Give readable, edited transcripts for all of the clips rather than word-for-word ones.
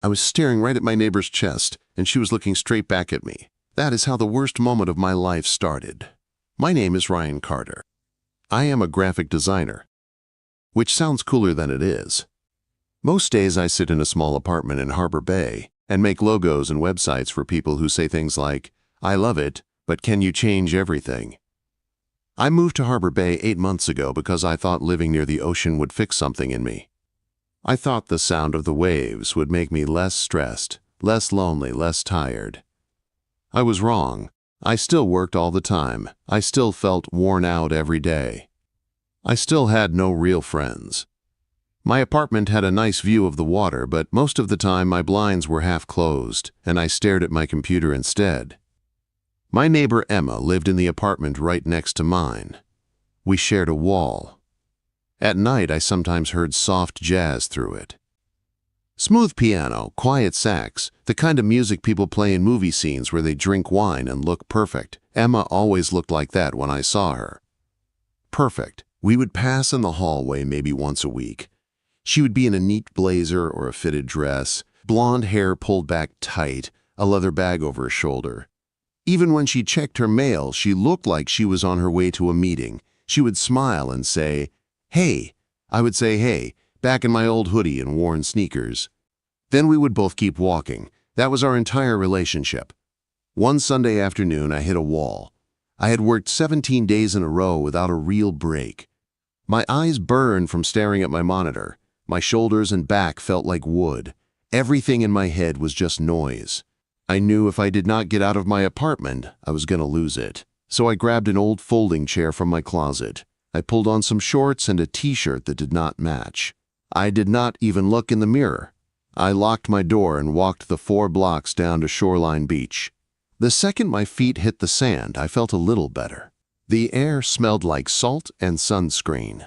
I was staring right at my neighbor's chest, and she was looking straight back at me. That is how the worst moment of my life started. My name is Ryan Carter. I am a graphic designer, which sounds cooler than it is. Most days I sit in a small apartment in Harbor Bay and make logos and websites for people who say things like, "I love it, but can you change everything?" I moved to Harbor Bay 8 months ago because I thought living near the ocean would fix something in me. I thought the sound of the waves would make me less stressed, less lonely, less tired. I was wrong. I still worked all the time. I still felt worn out every day. I still had no real friends. My apartment had a nice view of the water, but most of the time my blinds were half closed, and I stared at my computer instead. My neighbor Emma lived in the apartment right next to mine. We shared a wall. At night, I sometimes heard soft jazz through it. Smooth piano, quiet sax, the kind of music people play in movie scenes where they drink wine and look perfect. Emma always looked like that when I saw her. Perfect. We would pass in the hallway maybe once a week. She would be in a neat blazer or a fitted dress, blonde hair pulled back tight, a leather bag over her shoulder. Even when she checked her mail, she looked like she was on her way to a meeting. She would smile and say, "Hey." I would say, "Hey," back in my old hoodie and worn sneakers. Then we would both keep walking. That was our entire relationship. One Sunday afternoon, I hit a wall. I had worked 17 days in a row without a real break. My eyes burned from staring at my monitor. My shoulders and back felt like wood. Everything in my head was just noise. I knew if I did not get out of my apartment, I was going to lose it. So I grabbed an old folding chair from my closet. I pulled on some shorts and a t-shirt that did not match. I did not even look in the mirror. I locked my door and walked the 4 blocks down to Shoreline Beach. The second my feet hit the sand, I felt a little better. The air smelled like salt and sunscreen.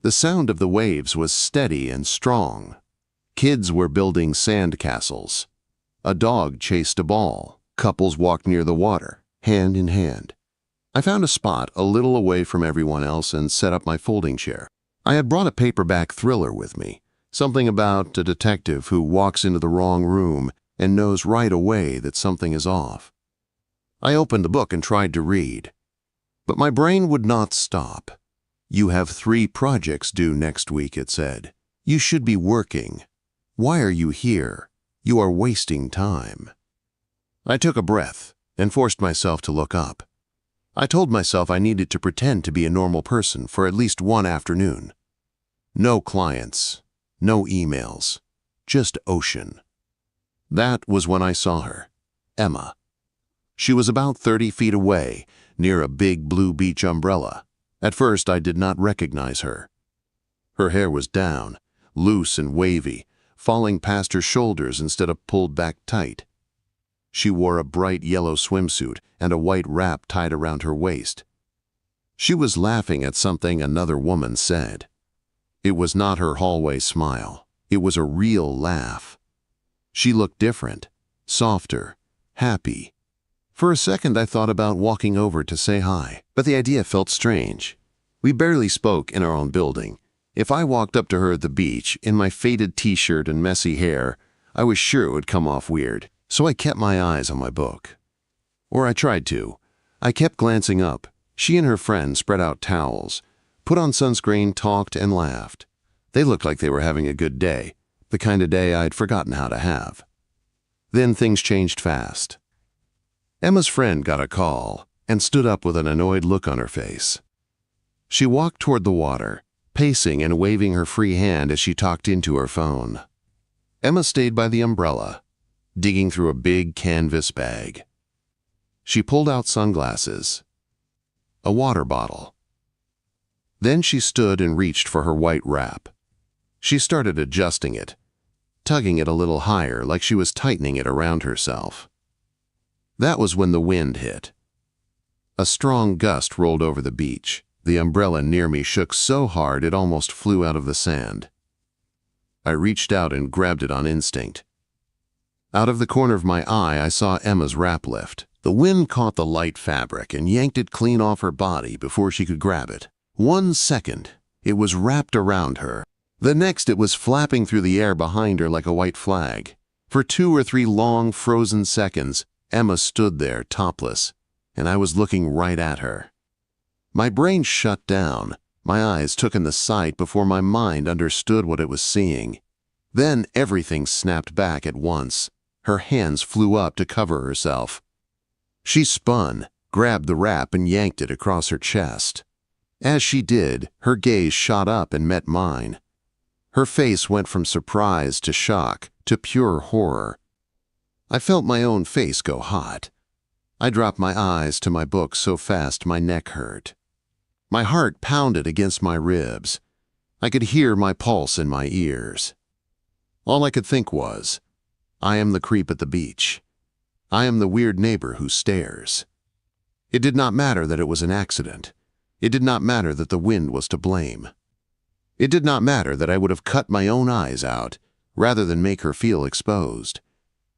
The sound of the waves was steady and strong. Kids were building sand castles. A dog chased a ball. Couples walked near the water, hand in hand. I found a spot a little away from everyone else and set up my folding chair. I had brought a paperback thriller with me, something about a detective who walks into the wrong room and knows right away that something is off. I opened the book and tried to read, but my brain would not stop. "You have 3 projects due next week," it said. "You should be working. Why are you here? You are wasting time." I took a breath and forced myself to look up. I told myself I needed to pretend to be a normal person for at least one afternoon. No clients, no emails, just ocean. That was when I saw her, Emma. She was about 30 feet away, near a big blue beach umbrella. At first, I did not recognize her. Her hair was down, loose and wavy, falling past her shoulders instead of pulled back tight. She wore a bright yellow swimsuit and a white wrap tied around her waist. She was laughing at something another woman said. It was not her hallway smile. It was a real laugh. She looked different, softer, happy. For a second, I thought about walking over to say hi, but the idea felt strange. We barely spoke in our own building. If I walked up to her at the beach, in my faded t-shirt and messy hair, I was sure it would come off weird. So I kept my eyes on my book. Or I tried to. I kept glancing up. She and her friend spread out towels, put on sunscreen, talked, and laughed. They looked like they were having a good day, the kind of day I'd forgotten how to have. Then things changed fast. Emma's friend got a call and stood up with an annoyed look on her face. She walked toward the water, pacing and waving her free hand as she talked into her phone. Emma stayed by the umbrella, digging through a big canvas bag. She pulled out sunglasses, a water bottle. Then she stood and reached for her white wrap. She started adjusting it, tugging it a little higher like she was tightening it around herself. That was when the wind hit. A strong gust rolled over the beach. The umbrella near me shook so hard it almost flew out of the sand. I reached out and grabbed it on instinct. Out of the corner of my eye, I saw Emma's wrap lift. The wind caught the light fabric and yanked it clean off her body before she could grab it. 1 second, it was wrapped around her. The next, it was flapping through the air behind her like a white flag. For 2 or 3 long, frozen seconds, Emma stood there, topless, and I was looking right at her. My brain shut down. My eyes took in the sight before my mind understood what it was seeing. Then everything snapped back at once. Her hands flew up to cover herself. She spun, grabbed the wrap, and yanked it across her chest. As she did, her gaze shot up and met mine. Her face went from surprise to shock to pure horror. I felt my own face go hot. I dropped my eyes to my book so fast my neck hurt. My heart pounded against my ribs. I could hear my pulse in my ears. All I could think was, I am the creep at the beach. I am the weird neighbor who stares. It did not matter that it was an accident. It did not matter that the wind was to blame. It did not matter that I would have cut my own eyes out rather than make her feel exposed.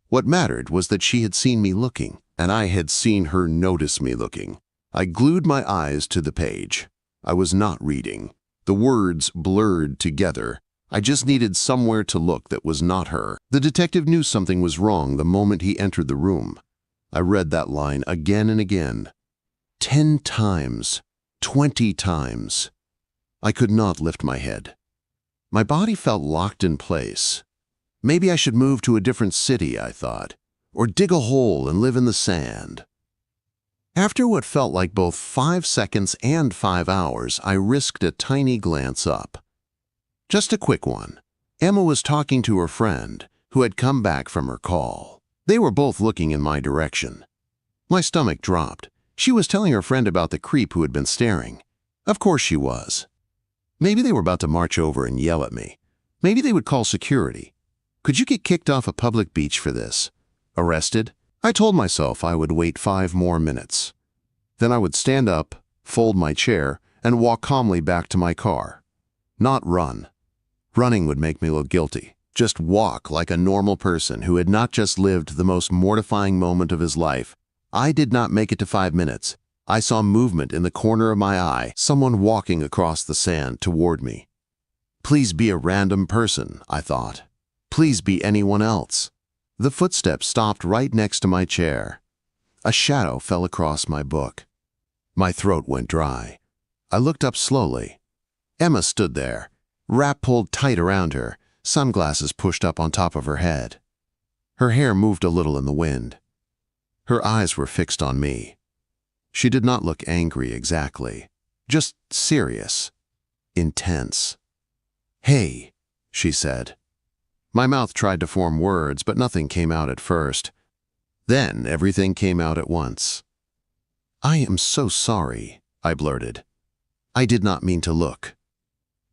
What mattered was that she had seen me looking, and I had seen her notice me looking. I glued my eyes to the page. I was not reading. The words blurred together. I just needed somewhere to look that was not her. The detective knew something was wrong the moment he entered the room. I read that line again and again. 10 times. 20 times. I could not lift my head. My body felt locked in place. Maybe I should move to a different city, I thought, or dig a hole and live in the sand. After what felt like both 5 seconds and 5 hours, I risked a tiny glance up. Just a quick one. Emma was talking to her friend, who had come back from her call. They were both looking in my direction. My stomach dropped. She was telling her friend about the creep who had been staring. Of course she was. Maybe they were about to march over and yell at me. Maybe they would call security. Could you get kicked off a public beach for this? Arrested? I told myself I would wait 5 more minutes. Then I would stand up, fold my chair, and walk calmly back to my car. Not run. Running would make me look guilty. Just walk like a normal person who had not just lived the most mortifying moment of his life. I did not make it to 5 minutes. I saw movement in the corner of my eye, someone walking across the sand toward me. Please be a random person, I thought. Please be anyone else. The footsteps stopped right next to my chair. A shadow fell across my book. My throat went dry. I looked up slowly. Emma stood there, wrap pulled tight around her, sunglasses pushed up on top of her head. Her hair moved a little in the wind. Her eyes were fixed on me. She did not look angry exactly, just serious, intense. "Hey," she said. My mouth tried to form words, but nothing came out at first. Then everything came out at once. "I am so sorry," I blurted. "I did not mean to look."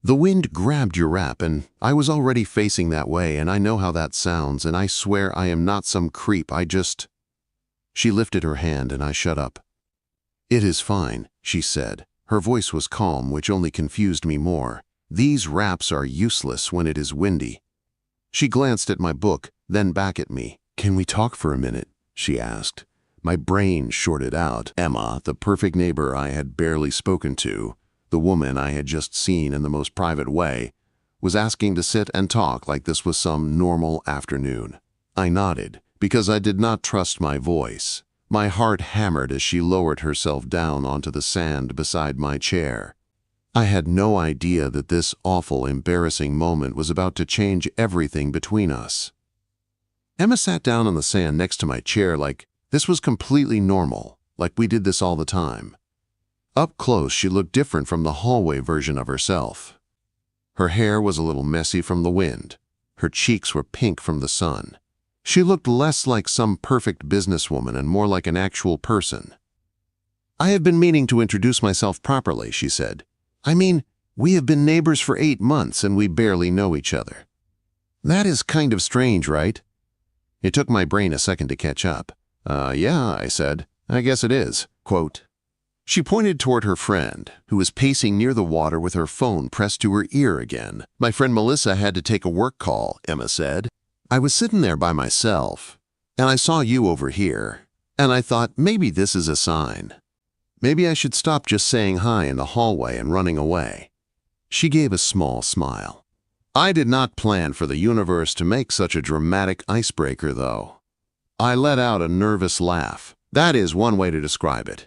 "The wind grabbed your wrap, and I was already facing that way, and I know how that sounds, and I swear I am not some creep, I just—" She lifted her hand, and I shut up. "It is fine," she said. Her voice was calm, which only confused me more. "These wraps are useless when it is windy." She glanced at my book, then back at me. "Can we talk for a minute?" she asked. My brain shorted out. Emma, the perfect neighbor I had barely spoken to, the woman I had just seen in the most private way, was asking to sit and talk like this was some normal afternoon. I nodded, because I did not trust my voice. My heart hammered as she lowered herself down onto the sand beside my chair. I had no idea that this awful, embarrassing moment was about to change everything between us. Emma sat down on the sand next to my chair like this was completely normal, like we did this all the time. Up close, she looked different from the hallway version of herself. Her hair was a little messy from the wind. Her cheeks were pink from the sun. She looked less like some perfect businesswoman and more like an actual person. "I have been meaning to introduce myself properly," she said. "I mean, we have been neighbors for 8 months and we barely know each other." "That is kind of strange, right?" It took my brain a second to catch up. Yeah, I said. "I guess it is." Quote. She pointed toward her friend, who was pacing near the water with her phone pressed to her ear again. "My friend Melissa had to take a work call," Emma said. "I was sitting there by myself, and I saw you over here, and I thought maybe this is a sign. Maybe I should stop just saying hi in the hallway and running away." She gave a small smile. I did not plan for the universe to make such a dramatic icebreaker, though. I let out a nervous laugh. That is one way to describe it.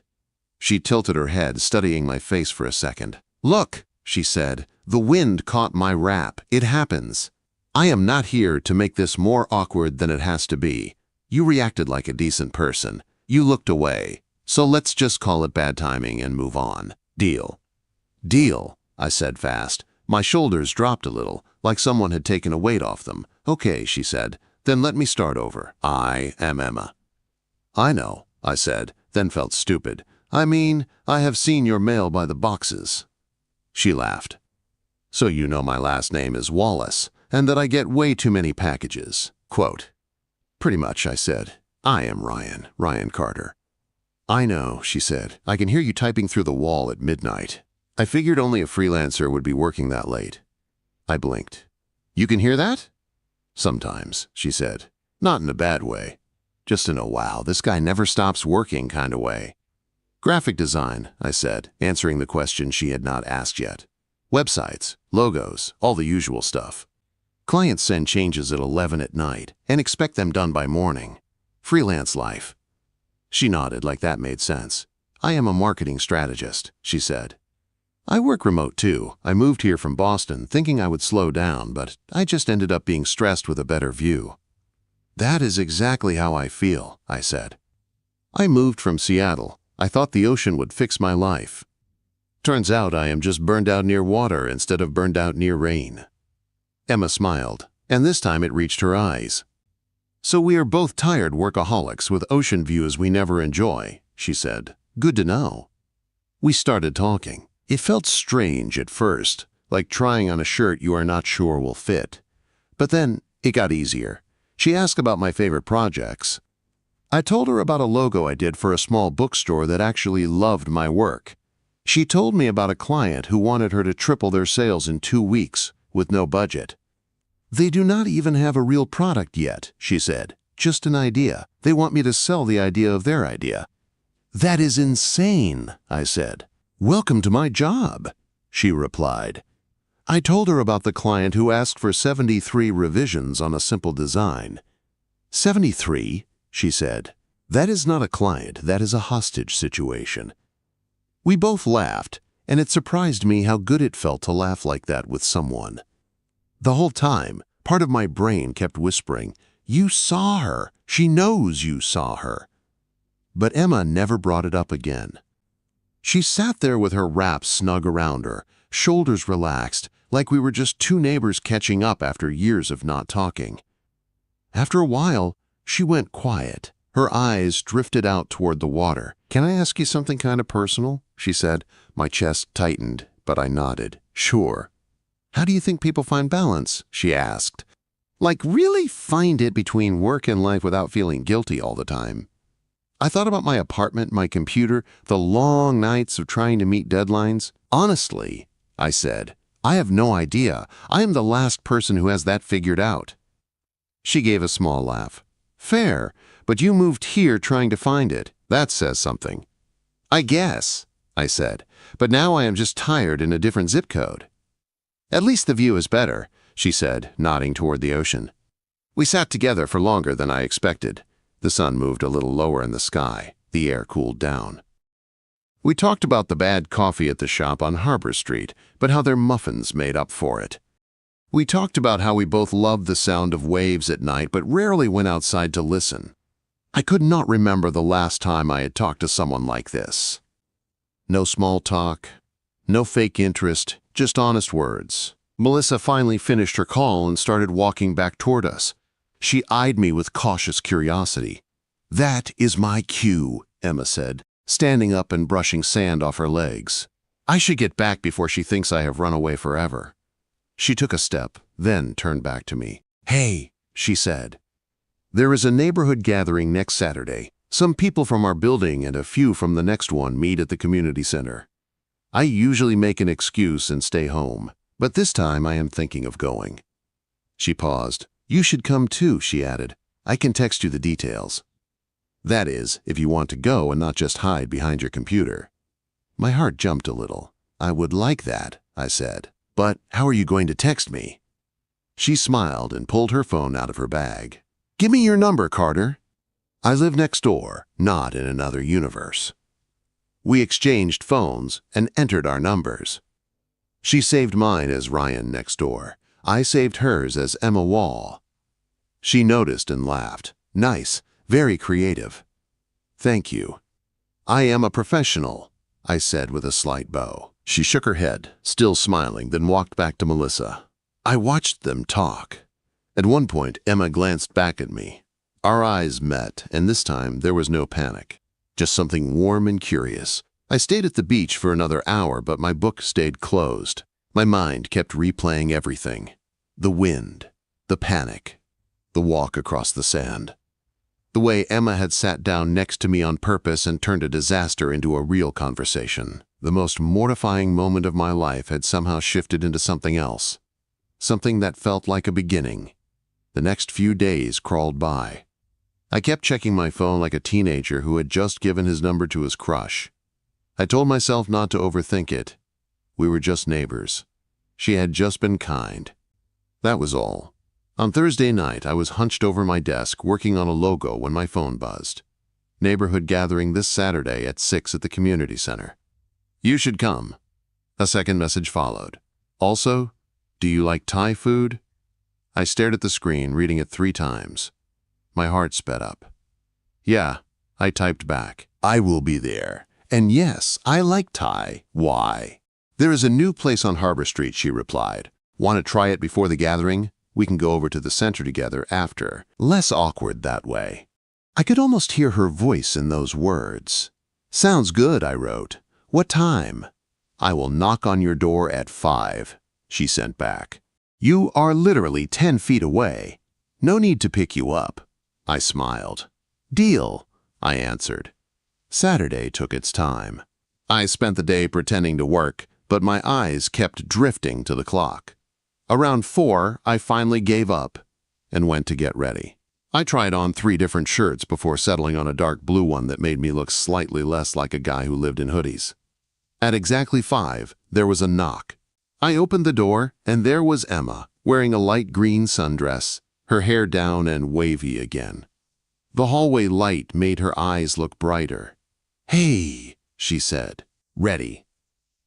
She tilted her head, studying my face for a second. "Look," she said, "the wind caught my wrap. It happens. I am not here to make this more awkward than it has to be. You reacted like a decent person. You looked away. So let's just call it bad timing and move on. Deal." "Deal," I said fast. My shoulders dropped a little, like someone had taken a weight off them. "Okay," she said. "Then let me start over. I am Emma." "I know," I said, then felt stupid. "I mean, I have seen your mail by the boxes." She laughed. "So you know my last name is Wallace, and that I get way too many packages." Quote. "Pretty much," I said. "I am Ryan Carter." "I know," she said. "I can hear you typing through the wall at midnight. I figured only a freelancer would be working that late." I blinked. "You can hear that?" "Sometimes," she said. "Not in a bad way. Just in a wow, this guy never stops working kind of way." "Graphic design," I said, answering the question she had not asked yet. "Websites, logos, all the usual stuff. Clients send changes at 11 at night and expect them done by morning. Freelance life." She nodded like that made sense. "I am a marketing strategist," she said. "I work remote too. I moved here from Boston thinking I would slow down, but I just ended up being stressed with a better view." "That is exactly how I feel," I said. "I moved from Seattle. I thought the ocean would fix my life. Turns out I am just burned out near water instead of burned out near rain." Emma smiled, and this time it reached her eyes. "So we are both tired workaholics with ocean views we never enjoy," she said. "Good to know." We started talking. It felt strange at first, like trying on a shirt you are not sure will fit. But then it got easier. She asked about my favorite projects. I told her about a logo I did for a small bookstore that actually loved my work. She told me about a client who wanted her to triple their sales in 2 weeks with no budget. "They do not even have a real product yet," she said. "Just an idea. They want me to sell the idea of their idea." "That is insane," I said. "Welcome to my job," she replied. I told her about the client who asked for 73 revisions on a simple design. 73, she said. "That is not a client, that is a hostage situation." We both laughed, and it surprised me how good it felt to laugh like that with someone. The whole time, part of my brain kept whispering, "You saw her. She knows you saw her." But Emma never brought it up again. She sat there with her wrap snug around her, shoulders relaxed, like we were just two neighbors catching up after years of not talking. After a while, she went quiet. Her eyes drifted out toward the water. "Can I ask you something kind of personal?" she said. My chest tightened, but I nodded. "Sure." "How do you think people find balance?" she asked. "Like really find it between work and life without feeling guilty all the time?" I thought about my apartment, my computer, the long nights of trying to meet deadlines. "Honestly," I said, "I have no idea. I am the last person who has that figured out." She gave a small laugh. "Fair, but you moved here trying to find it. That says something." "I guess," I said, "but now I am just tired in a different zip code." "At least the view is better," she said, nodding toward the ocean. We sat together for longer than I expected. The sun moved a little lower in the sky. The air cooled down. We talked about the bad coffee at the shop on Harbor Street, but how their muffins made up for it. We talked about how we both loved the sound of waves at night but rarely went outside to listen. I could not remember the last time I had talked to someone like this. No small talk, no fake interest, just honest words. Melissa finally finished her call and started walking back toward us. She eyed me with cautious curiosity. "That is my cue," Emma said, standing up and brushing sand off her legs. "I should get back before she thinks I have run away forever." She took a step, then turned back to me. "Hey," she said. "There is a neighborhood gathering next Saturday. Some people from our building and a few from the next one meet at the community center. I usually make an excuse and stay home, but this time I am thinking of going." She paused. "You should come too," she added. "I can text you the details. That is, if you want to go and not just hide behind your computer." My heart jumped a little. "I would like that," I said. "But how are you going to text me?" She smiled and pulled her phone out of her bag. "Give me your number, Carter." I live next door, not in another universe. We exchanged phones and entered our numbers. She saved mine as Ryan next door. I saved hers as Emma Wall. She noticed and laughed. "Nice, very creative." "Thank you." "I am a professional," I said with a slight bow. She shook her head, still smiling, then walked back to Melissa. I watched them talk. At one point, Emma glanced back at me. Our eyes met, and this time there was no panic, just something warm and curious. I stayed at the beach for another hour, but my book stayed closed. My mind kept replaying everything. The wind, the panic, the walk across the sand. The way Emma had sat down next to me on purpose and turned a disaster into a real conversation. The most mortifying moment of my life had somehow shifted into something else. Something that felt like a beginning. The next few days crawled by. I kept checking my phone like a teenager who had just given his number to his crush. I told myself not to overthink it. We were just neighbors. She had just been kind. That was all. On Thursday night, I was hunched over my desk working on a logo when my phone buzzed. Neighborhood gathering this Saturday at 6 at the community center. You should come. A second message followed. Also, do you like Thai food? I stared at the screen, reading it 3 times. My heart sped up. Yeah, I typed back. I will be there. And yes, I like Thai. Why? There is a new place on Harbor Street, she replied. Want to try it before the gathering? We can go over to the center together after. Less awkward that way. I could almost hear her voice in those words. Sounds good, I wrote. What time? I will knock on your door at 5, she sent back. You are literally 10 feet away. No need to pick you up. I smiled. Deal, I answered. Saturday took its time. I spent the day pretending to work, but my eyes kept drifting to the clock. Around 4, I finally gave up and went to get ready. I tried on 3 different shirts before settling on a dark blue one that made me look slightly less like a guy who lived in hoodies. At exactly 5, there was a knock. I opened the door, and there was Emma, wearing a light green sundress, her hair down and wavy again. The hallway light made her eyes look brighter. Hey, she said. Ready?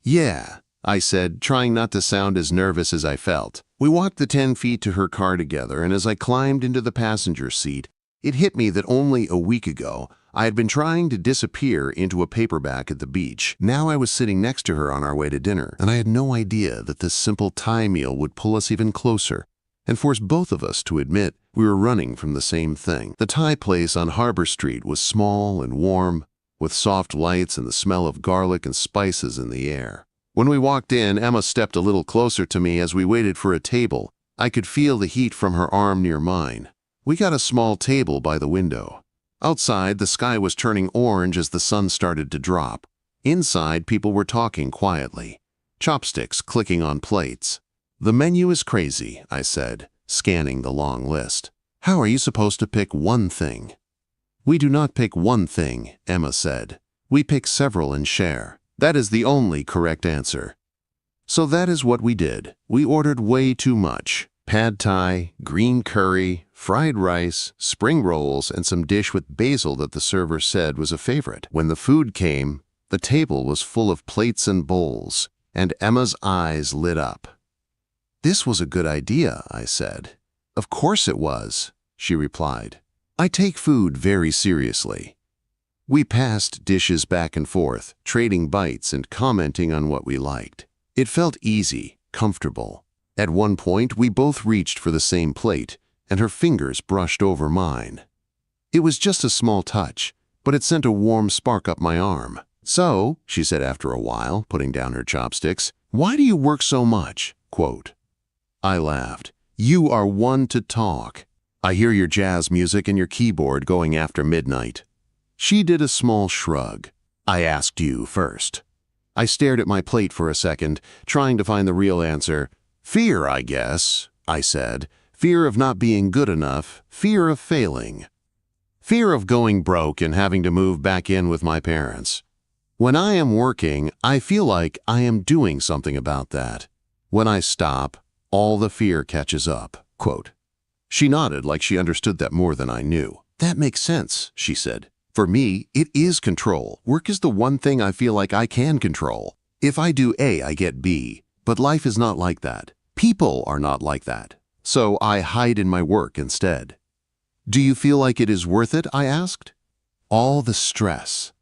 Yeah, I said, trying not to sound as nervous as I felt. We walked the 10 feet to her car together, and as I climbed into the passenger seat, it hit me that only a week ago, I had been trying to disappear into a paperback at the beach. Now I was sitting next to her on our way to dinner, and I had no idea that this simple Thai meal would pull us even closer and force both of us to admit we were running from the same thing. The Thai place on Harbor Street was small and warm, with soft lights and the smell of garlic and spices in the air. When we walked in, Emma stepped a little closer to me as we waited for a table. I could feel the heat from her arm near mine. We got a small table by the window. Outside, the sky was turning orange as the sun started to drop. Inside, people were talking quietly, chopsticks clicking on plates. The menu is crazy, I said, scanning the long list. How are you supposed to pick one thing? We do not pick one thing, Emma said. We pick several and share. That is the only correct answer. So that is what we did. We ordered way too much. Pad Thai, green curry, fried rice, spring rolls, and some dish with basil that the server said was a favorite. When the food came, the table was full of plates and bowls, and Emma's eyes lit up. This was a good idea, I said. Of course it was, she replied. I take food very seriously. We passed dishes back and forth, trading bites and commenting on what we liked. It felt easy, comfortable. At one point, we both reached for the same plate, and her fingers brushed over mine. It was just a small touch, but it sent a warm spark up my arm. So, she said after a while, putting down her chopsticks, why do you work so much? Quote. I laughed. You are one to talk. I hear your jazz music and your keyboard going after midnight. She did a small shrug. I asked you first. I stared at my plate for a second, trying to find the real answer. Fear, I guess, I said. Fear of not being good enough. Fear of failing. Fear of going broke and having to move back in with my parents. When I am working, I feel like I am doing something about that. When I stop, all the fear catches up. Quote. She nodded like she understood that more than I knew. That makes sense, she said. For me, it is control. Work is the one thing I feel like I can control. If I do A, I get B. But life is not like that. People are not like that. So I hide in my work instead. Do you feel like it is worth it? I asked. All the stress.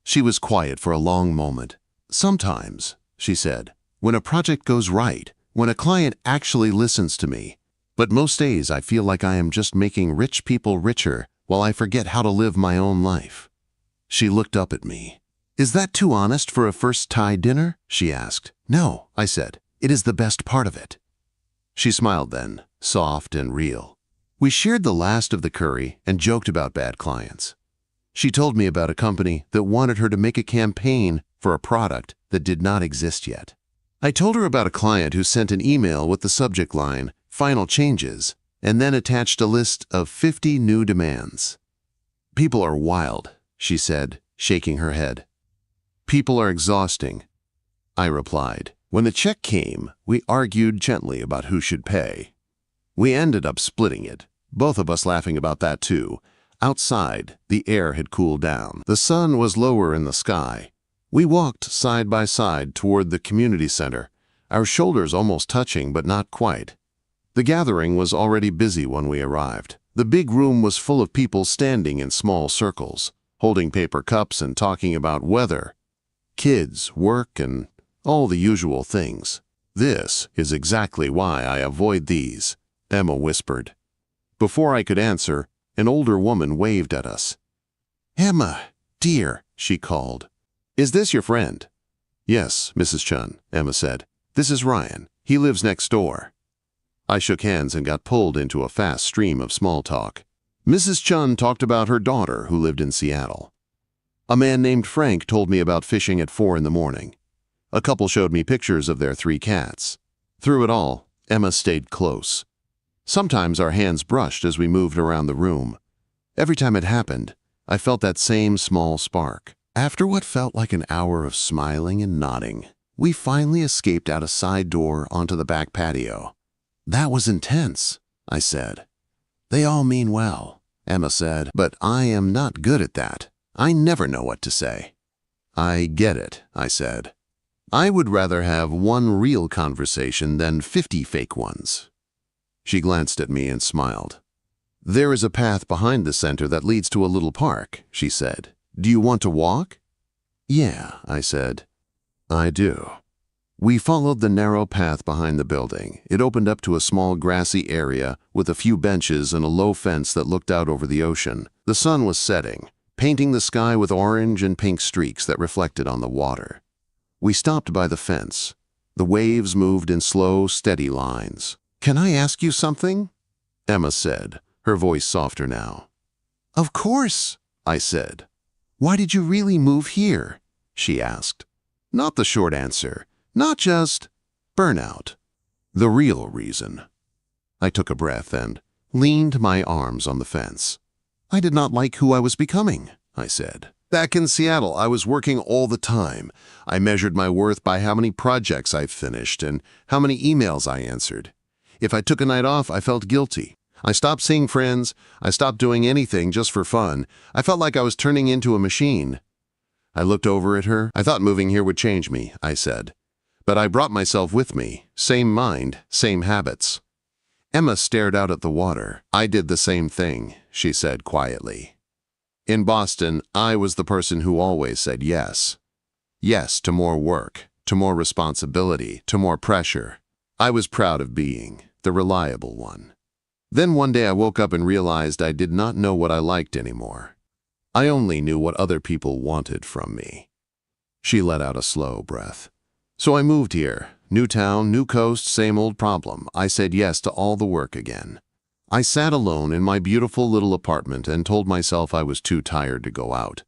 She was quiet for a long moment. Sometimes, she said, when a project goes right, when a client actually listens to me. But most days I feel like I am just making rich people richer while I forget how to live my own life. She looked up at me. Is that too honest for a first Thai dinner? She asked. No, I said. It is the best part of it. She smiled then, soft and real. We shared the last of the curry and joked about bad clients. She told me about a company that wanted her to make a campaign for a product that did not exist yet. I told her about a client who sent an email with the subject line, "Final changes," and then attached a list of 50 new demands. People are wild, she said, shaking her head. People are exhausting, I replied. When the check came, we argued gently about who should pay. We ended up splitting it, both of us laughing about that too. Outside, the air had cooled down. The sun was lower in the sky. We walked side by side toward the community center, our shoulders almost touching but not quite. The gathering was already busy when we arrived. The big room was full of people standing in small circles, holding paper cups and talking about weather, kids, work, and all the usual things. This is exactly why I avoid these, Emma whispered. Before I could answer, an older woman waved at us. Emma, dear, she called. Is this your friend? Yes, Mrs. Chun, Emma said. This is Ryan. He lives next door. I shook hands and got pulled into a fast stream of small talk. Mrs. Chun talked about her daughter who lived in Seattle. A man named Frank told me about fishing at 4 in the morning. A couple showed me pictures of their 3 cats. Through it all, Emma stayed close. Sometimes our hands brushed as we moved around the room. Every time it happened, I felt that same small spark. After what felt like an hour of smiling and nodding, we finally escaped out a side door onto the back patio. That was intense, I said. They all mean well, Emma said, but I am not good at that. I never know what to say. I get it, I said. I would rather have one real conversation than 50 fake ones. She glanced at me and smiled. There is a path behind the center that leads to a little park, she said. Do you want to walk? Yeah, I said. I do. We followed the narrow path behind the building. It opened up to a small grassy area with a few benches and a low fence that looked out over the ocean. The sun was setting, painting the sky with orange and pink streaks that reflected on the water. We stopped by the fence. The waves moved in slow, steady lines. Can I ask you something? Emma said, her voice softer now. Of course, I said. Why did you really move here? She asked. Not the short answer. Not just burnout. The real reason. I took a breath and leaned my arms on the fence. I did not like who I was becoming, I said. Back in Seattle, I was working all the time. I measured my worth by how many projects I finished and how many emails I answered. If I took a night off, I felt guilty. I stopped seeing friends. I stopped doing anything just for fun. I felt like I was turning into a machine. I looked over at her. I thought moving here would change me, I said. But I brought myself with me. Same mind, same habits. Emma stared out at the water. I did the same thing, she said quietly. In Boston, I was the person who always said yes. Yes to more work, to more responsibility, to more pressure. I was proud of being the reliable one. Then one day I woke up and realized I did not know what I liked anymore. I only knew what other people wanted from me. She let out a slow breath. So I moved here. New town, new coast, same old problem. I said yes to all the work again. I sat alone in my beautiful little apartment and told myself I was too tired to go out.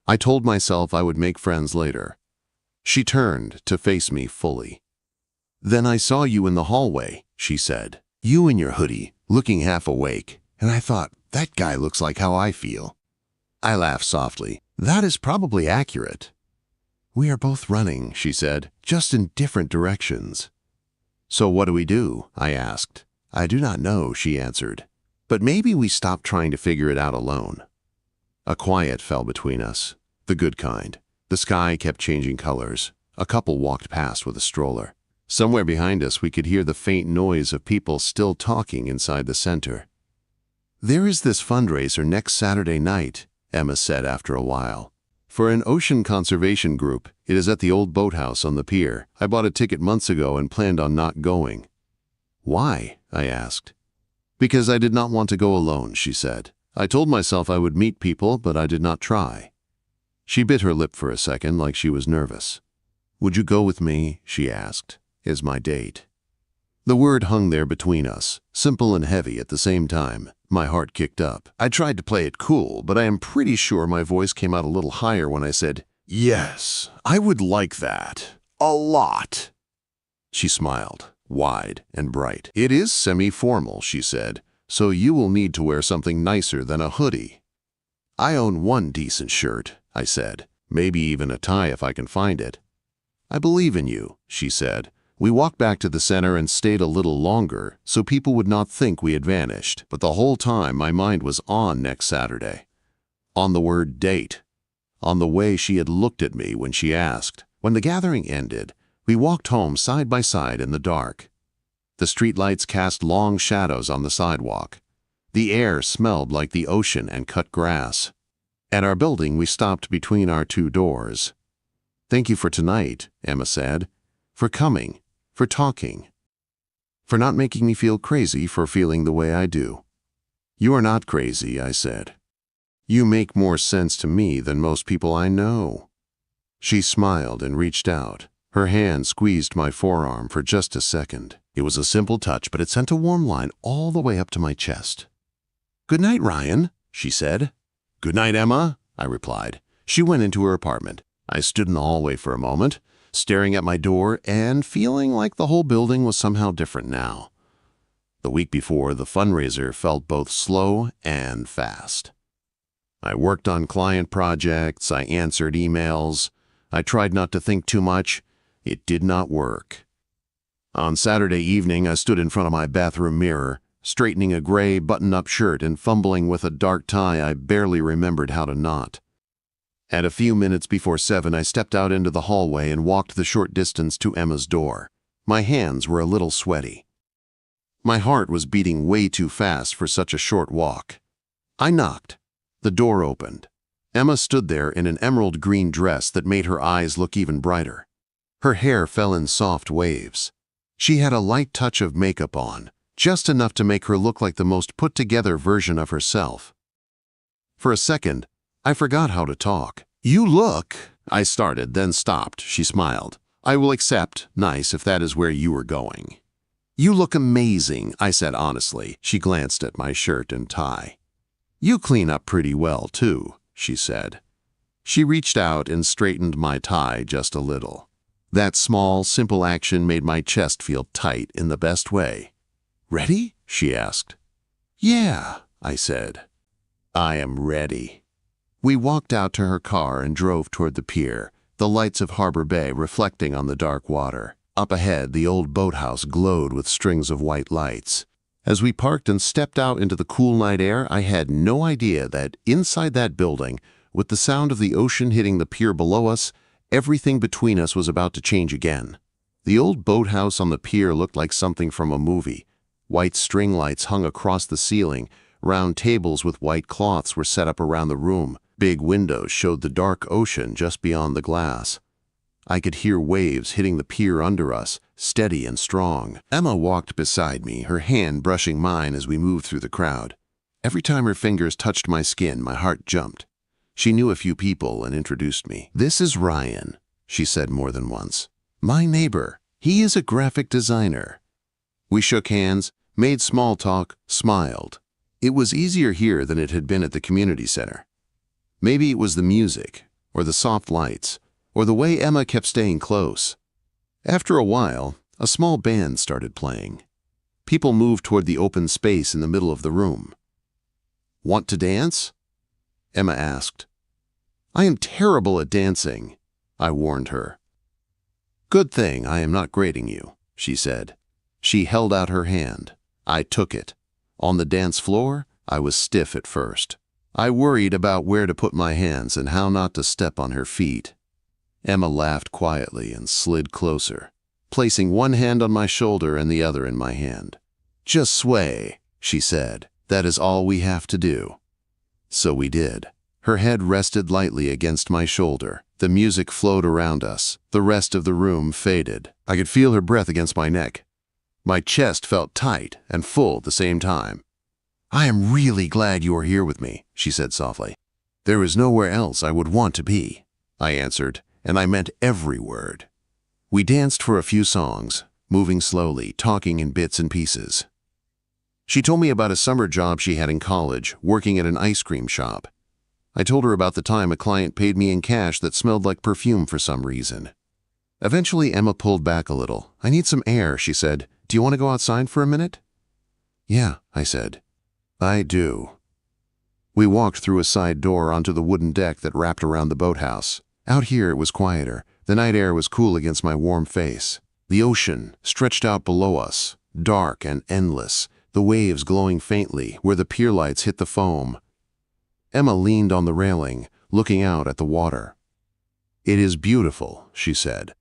I told myself I would make friends later. She turned to face me fully. Then I saw you in the hallway, she said. You in your hoodie, looking half awake, and I thought, that guy looks like how I feel. I laughed softly. That is probably accurate. We are both running, she said, just in different directions. So what do we do? I asked. I do not know, she answered. But maybe we stopped trying to figure it out alone. A quiet fell between us, the good kind. The sky kept changing colors. A couple walked past with a stroller. Somewhere behind us we could hear the faint noise of people still talking inside the center. "There is this fundraiser next Saturday night," Emma said after a while. "For an ocean conservation group. It is at the old boathouse on the pier. I bought a ticket months ago and planned on not going." "Why?" I asked. "Because I did not want to go alone," she said. "I told myself I would meet people, but I did not try." She bit her lip for a second like she was nervous. "Would you go with me?" she asked. "Is my date." The word hung there between us, simple and heavy at the same time. My heart kicked up. I tried to play it cool, but I am pretty sure my voice came out a little higher when I said, "Yes, I would like that. A lot." She smiled, wide and bright. "It is semi-formal," she said, "so you will need to wear something nicer than a hoodie." "I own one decent shirt," I said. "Maybe even a tie if I can find it." "I believe in you," she said. We walked back to the center and stayed a little longer so people would not think we had vanished. But the whole time my mind was on next Saturday. On the word date. On the way she had looked at me when she asked. When the gathering ended, we walked home side by side in the dark. The streetlights cast long shadows on the sidewalk. The air smelled like the ocean and cut grass. At our building, we stopped between our two doors. "Thank you for tonight," Emma said. "For coming. For talking. For not making me feel crazy for feeling the way I do." "You are not crazy," I said. "You make more sense to me than most people I know." She smiled and reached out. Her hand squeezed my forearm for just a second. It was a simple touch, but it sent a warm line all the way up to my chest. "Good night, Ryan," she said. "Good night, Emma," I replied. She went into her apartment. I stood in the hallway for a moment, staring at my door and feeling like the whole building was somehow different now. The week before, the fundraiser felt both slow and fast. I worked on client projects, I answered emails, I tried not to think too much. It did not work. On Saturday evening, I stood in front of my bathroom mirror, straightening a gray button-up shirt and fumbling with a dark tie I barely remembered how to knot. At a few minutes before 7, I stepped out into the hallway and walked the short distance to Emma's door. My hands were a little sweaty. My heart was beating way too fast for such a short walk. I knocked. The door opened. Emma stood there in an emerald green dress that made her eyes look even brighter. Her hair fell in soft waves. She had a light touch of makeup on, just enough to make her look like the most put-together version of herself. For a second, I forgot how to talk. "You look," I started, then stopped. She smiled. "I will accept nice if that is where you were going." "You look amazing," I said honestly. She glanced at my shirt and tie. "You clean up pretty well, too," she said. She reached out and straightened my tie just a little. That small, simple action made my chest feel tight in the best way. "Ready?" she asked. "Yeah," I said. "I am ready." We walked out to her car and drove toward the pier, the lights of Harbor Bay reflecting on the dark water. Up ahead, the old boathouse glowed with strings of white lights. As we parked and stepped out into the cool night air, I had no idea that inside that building, with the sound of the ocean hitting the pier below us, everything between us was about to change again. The old boathouse on the pier looked like something from a movie. White string lights hung across the ceiling. Round tables with white cloths were set up around the room. Big windows showed the dark ocean just beyond the glass. I could hear waves hitting the pier under us, steady and strong. Emma walked beside me, her hand brushing mine as we moved through the crowd. Every time her fingers touched my skin, my heart jumped. She knew a few people and introduced me. "This is Ryan," she said more than once. "My neighbor. He is a graphic designer." We shook hands, made small talk, smiled. It was easier here than it had been at the community center. Maybe it was the music, or the soft lights, or the way Emma kept staying close. After a while, a small band started playing. People moved toward the open space in the middle of the room. "Want to dance?" Emma asked. "I am terrible at dancing," I warned her. "Good thing I am not grading you," she said. She held out her hand. I took it. On the dance floor, I was stiff at first. I worried about where to put my hands and how not to step on her feet. Emma laughed quietly and slid closer, placing one hand on my shoulder and the other in my hand. "Just sway," she said. "That is all we have to do." So we did. Her head rested lightly against my shoulder. The music flowed around us. The rest of the room faded. I could feel her breath against my neck. My chest felt tight and full at the same time. "I am really glad you are here with me," she said softly. "There is nowhere else I would want to be," I answered, and I meant every word. We danced for a few songs, moving slowly, talking in bits and pieces. She told me about a summer job she had in college, working at an ice cream shop. I told her about the time a client paid me in cash that smelled like perfume for some reason. Eventually, Emma pulled back a little. "I need some air," she said. "Do you want to go outside for a minute?" "Yeah," I said. "I do." We walked through a side door onto the wooden deck that wrapped around the boathouse. Out here it was quieter. The night air was cool against my warm face. The ocean stretched out below us, dark and endless, the waves glowing faintly where the pier lights hit the foam. Emma leaned on the railing, looking out at the water. "It is beautiful," she said.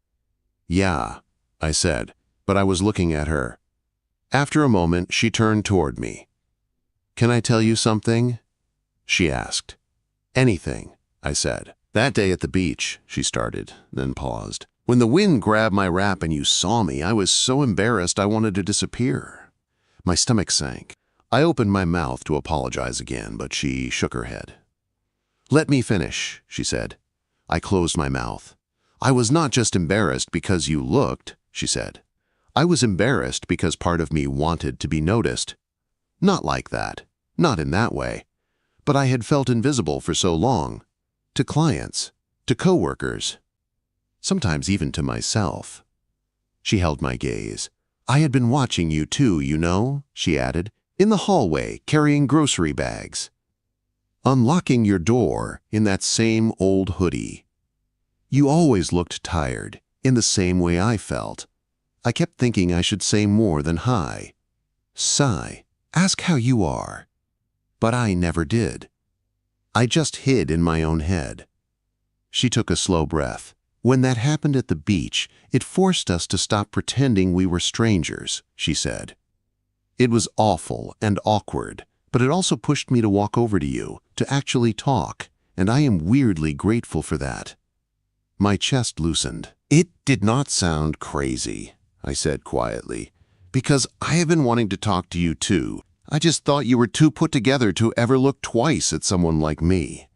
"Yeah," I said, but I was looking at her. After a moment, she turned toward me. "Can I tell you something?" she asked. "Anything," I said. "That day at the beach," she started, then paused. "When the wind grabbed my wrap and you saw me, I was so embarrassed I wanted to disappear." My stomach sank. I opened my mouth to apologize again, but she shook her head. "Let me finish," she said. I closed my mouth. "I was not just embarrassed because you looked," she said. "I was embarrassed because part of me wanted to be noticed. Not like that. Not in that way. But I had felt invisible for so long. To clients, to coworkers, sometimes even to myself." She held my gaze. "I had been watching you too, you know," she added, "in the hallway, carrying grocery bags. Unlocking your door in that same old hoodie. You always looked tired, in the same way I felt. I kept thinking I should say more than hi. Sigh, ask how you are. But I never did. I just hid in my own head." She took a slow breath. "When that happened at the beach, it forced us to stop pretending we were strangers," she said. "It was awful and awkward, but it also pushed me to walk over to you, to actually talk, and I am weirdly grateful for that." My chest loosened. "It did not sound crazy," I said quietly, "because I have been wanting to talk to you too. I just thought you were too put together to ever look twice at someone like me."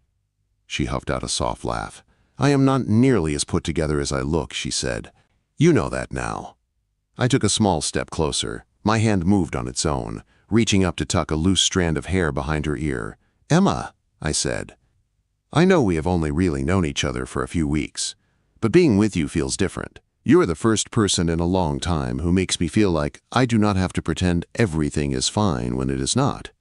She huffed out a soft laugh. "I am not nearly as put together as I look," she said. "You know that now." I took a small step closer. My hand moved on its own, reaching up to tuck a loose strand of hair behind her ear. "Emma," I said, "I know we have only really known each other for a few weeks, but being with you feels different. You are the first person in a long time who makes me feel like I do not have to pretend everything is fine when it is not."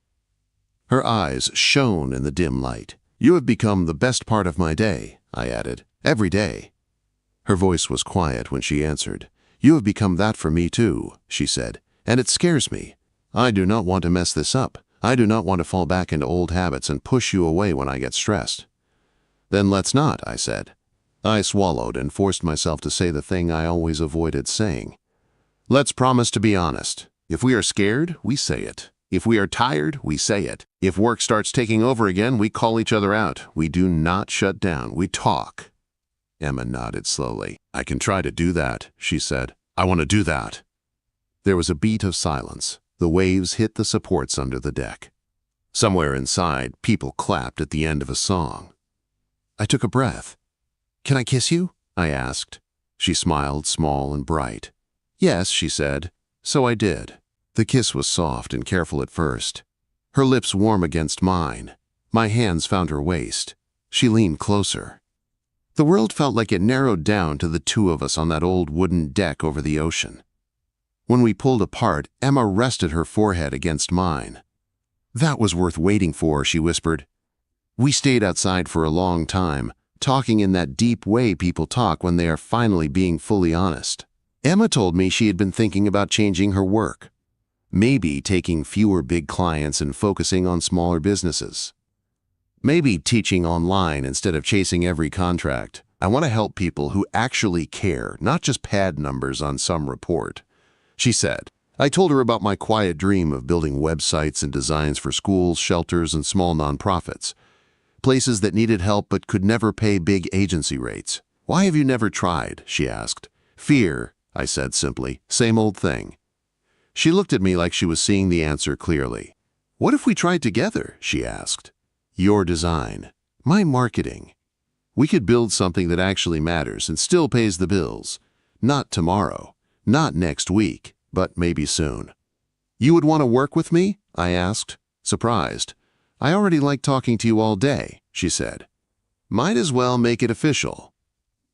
Her eyes shone in the dim light. "You have become the best part of my day," I added. "Every day." Her voice was quiet when she answered. "You have become that for me too," she said, "and it scares me. I do not want to mess this up. I do not want to fall back into old habits and push you away when I get stressed." "Then let's not," I said. I swallowed and forced myself to say the thing I always avoided saying. "Let's promise to be honest. If we are scared, we say it. If we are tired, we say it. If work starts taking over again, we call each other out. We do not shut down. We talk." Emma nodded slowly. "I can try to do that," she said. "I want to do that." There was a beat of silence. The waves hit the supports under the deck. Somewhere inside, people clapped at the end of a song. I took a breath. "Can I kiss you?" I asked. She smiled, small and bright. "Yes," she said. So I did. The kiss was soft and careful at first. Her lips warm against mine. My hands found her waist. She leaned closer. The world felt like it narrowed down to the two of us on that old wooden deck over the ocean. When we pulled apart, Emma rested her forehead against mine. "That was worth waiting for," she whispered. We stayed outside for a long time, talking in that deep way people talk when they are finally being fully honest. Emma told me she had been thinking about changing her work. Maybe taking fewer big clients and focusing on smaller businesses. Maybe teaching online instead of chasing every contract. I want to help people who actually care, not just pad numbers on some report, she said. I told her about my quiet dream of building websites and designs for schools, shelters, and small nonprofits, places that needed help but could never pay big agency rates. Why have you never tried? She asked. Fear, I said simply. Same old thing. She looked at me like she was seeing the answer clearly. What if we tried together? She asked. Your design, my marketing. We could build something that actually matters and still pays the bills. Not tomorrow, not next week, but maybe soon. You would want to work with me? I asked, surprised. I already like talking to you all day, she said. Might as well make it official.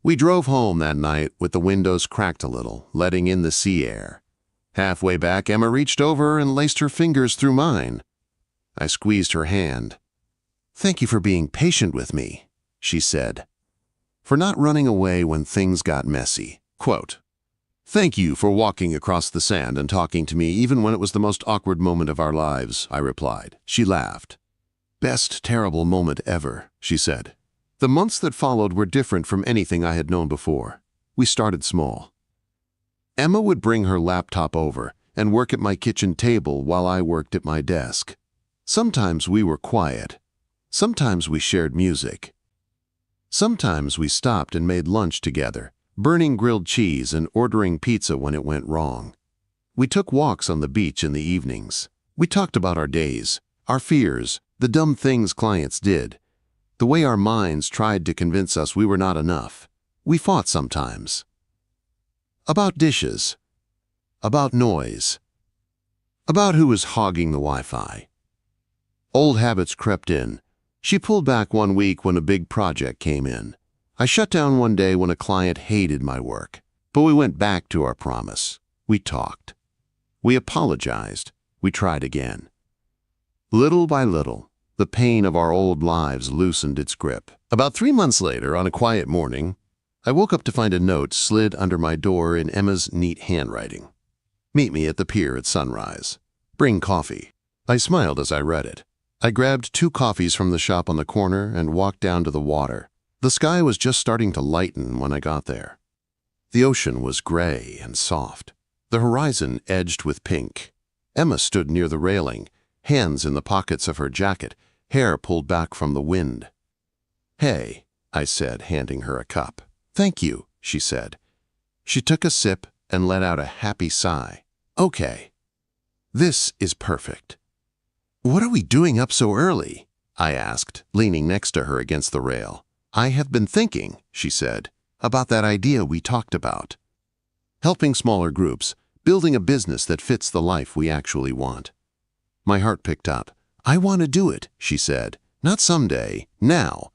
We drove home that night with the windows cracked a little, letting in the sea air. Halfway back, Emma reached over and laced her fingers through mine. I squeezed her hand. Thank you for being patient with me, she said. For not running away when things got messy. Quote, Thank you for walking across the sand and talking to me even when it was the most awkward moment of our lives, I replied. She laughed. Best terrible moment ever, she said. The months that followed were different from anything I had known before. We started small. Emma would bring her laptop over and work at my kitchen table while I worked at my desk. Sometimes we were quiet. Sometimes we shared music. Sometimes we stopped and made lunch together, burning grilled cheese and ordering pizza when it went wrong. We took walks on the beach in the evenings. We talked about our days, our fears, the dumb things clients did, the way our minds tried to convince us we were not enough. We fought sometimes. About dishes. About noise. About who was hogging the Wi-Fi. Old habits crept in. She pulled back one week when a big project came in. I shut down one day when a client hated my work. But we went back to our promise. We talked. We apologized. We tried again. Little by little, the pain of our old lives loosened its grip. About 3 months later, on a quiet morning, I woke up to find a note slid under my door in Emma's neat handwriting. Meet me at the pier at sunrise. Bring coffee. I smiled as I read it. I grabbed 2 coffees from the shop on the corner and walked down to the water. The sky was just starting to lighten when I got there. The ocean was gray and soft, the horizon edged with pink. Emma stood near the railing, hands in the pockets of her jacket, hair pulled back from the wind. Hey, I said, handing her a cup. Thank you, she said. She took a sip and let out a happy sigh. Okay. This is perfect. What are we doing up so early? I asked, leaning next to her against the rail. I have been thinking, she said, about that idea we talked about. Helping smaller groups, building a business that fits the life we actually want. My heart picked up. I want to do it, she said. Not someday, now.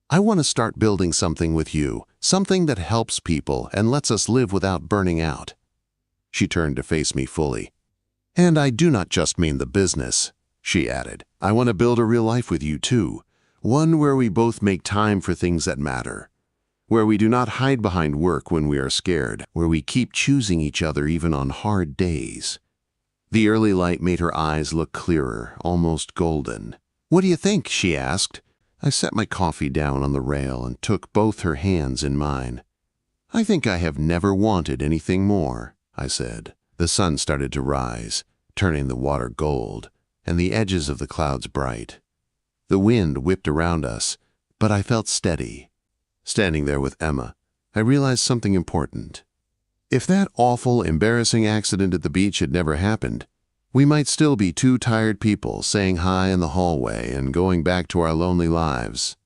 I want to start building something with you, something that helps people and lets us live without burning out. She turned to face me fully. And I do not just mean the business, she added. I want to build a real life with you too, one where we both make time for things that matter, where we do not hide behind work when we are scared, where we keep choosing each other even on hard days. The early light made her eyes look clearer, almost golden. What do you think? She asked. I set my coffee down on the rail and took both her hands in mine. I think I have never wanted anything more, I said. The sun started to rise, turning the water gold, and the edges of the clouds bright. The wind whipped around us, but I felt steady. Standing there with Emma, I realized something important. If that awful, embarrassing accident at the beach had never happened, we might still be 2 tired people saying hi in the hallway and going back to our lonely lives.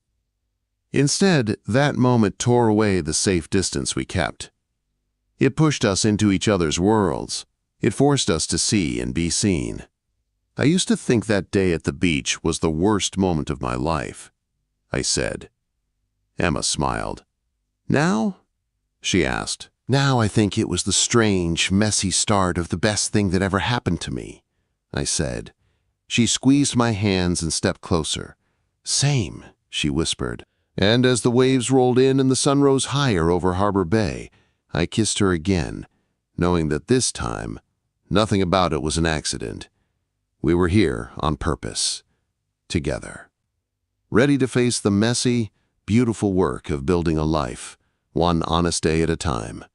Instead, that moment tore away the safe distance we kept. It pushed us into each other's worlds. It forced us to see and be seen. I used to think that day at the beach was the worst moment of my life, I said. Emma smiled. Now? She asked. Now I think it was the strange, messy start of the best thing that ever happened to me, I said. She squeezed my hands and stepped closer. Same, she whispered. And as the waves rolled in and the sun rose higher over Harbor Bay, I kissed her again, knowing that this time, Nothing about it was an accident. We were here on purpose, together, ready to face the messy, beautiful work of building a life, one honest day at a time.